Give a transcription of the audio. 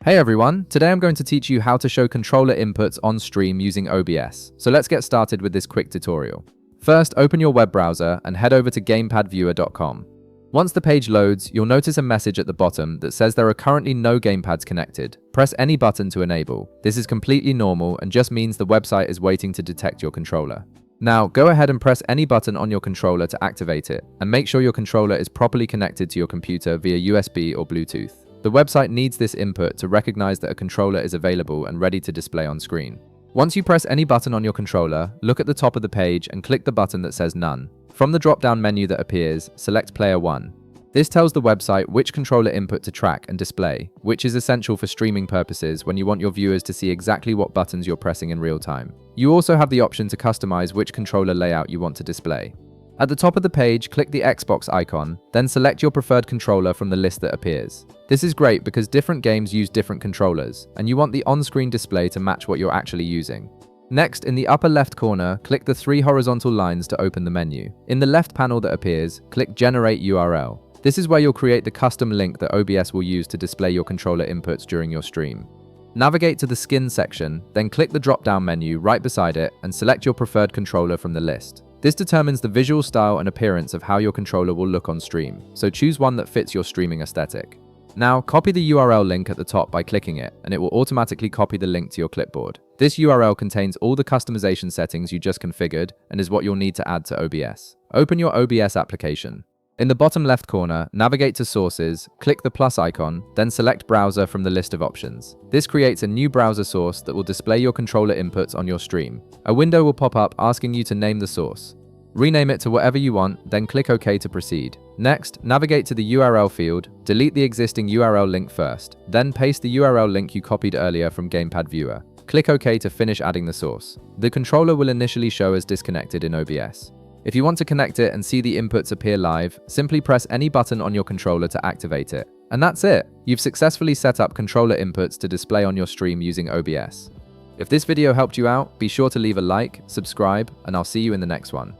Hey everyone, today I'm going to teach you how to show controller inputs on stream using OBS. So let's get started with this quick tutorial. First, open your web browser and head over to gamepadviewer.com. Once the page loads, you'll notice a message at the bottom that says there are currently no gamepads connected. Press any button to enable. This is completely normal and just means the website is waiting to detect your controller. Now, go ahead and press any button on your controller to activate it, and make sure your controller is properly connected to your computer via USB or Bluetooth. The website needs this input to recognize that a controller is available and ready to display on screen. Once you press any button on your controller, look at the top of the page and click the button that says None. From the drop-down menu that appears, select Player 1. This tells the website which controller input to track and display, which is essential for streaming purposes when you want your viewers to see exactly what buttons you're pressing in real time. You also have the option to customize which controller layout you want to display. At the top of the page, click the Xbox icon, then select your preferred controller from the list that appears. This is great because different games use different controllers, and you want the on-screen display to match what you're actually using. Next, in the upper left corner, click the 3 horizontal lines to open the menu. In the left panel that appears, click Generate URL. This is where you'll create the custom link that OBS will use to display your controller inputs during your stream. Navigate to the Skin section, then click the drop-down menu right beside it and select your preferred controller from the list. This determines the visual style and appearance of how your controller will look on stream, so choose one that fits your streaming aesthetic. Now, copy the URL link at the top by clicking it, and it will automatically copy the link to your clipboard. This URL contains all the customization settings you just configured and is what you'll need to add to OBS. Open your OBS application. In the bottom left corner, navigate to Sources, click the plus icon, then select Browser from the list of options. This creates a new browser source that will display your controller inputs on your stream. A window will pop up asking you to name the source. Rename it to whatever you want, then click OK to proceed. Next, navigate to the URL field, delete the existing URL link first, then paste the URL link you copied earlier from Gamepad Viewer. Click OK to finish adding the source. The controller will initially show as disconnected in OBS. If you want to connect it and see the inputs appear live, simply press any button on your controller to activate it. And that's it! You've successfully set up controller inputs to display on your stream using OBS. If this video helped you out, be sure to leave a like, subscribe, and I'll see you in the next one.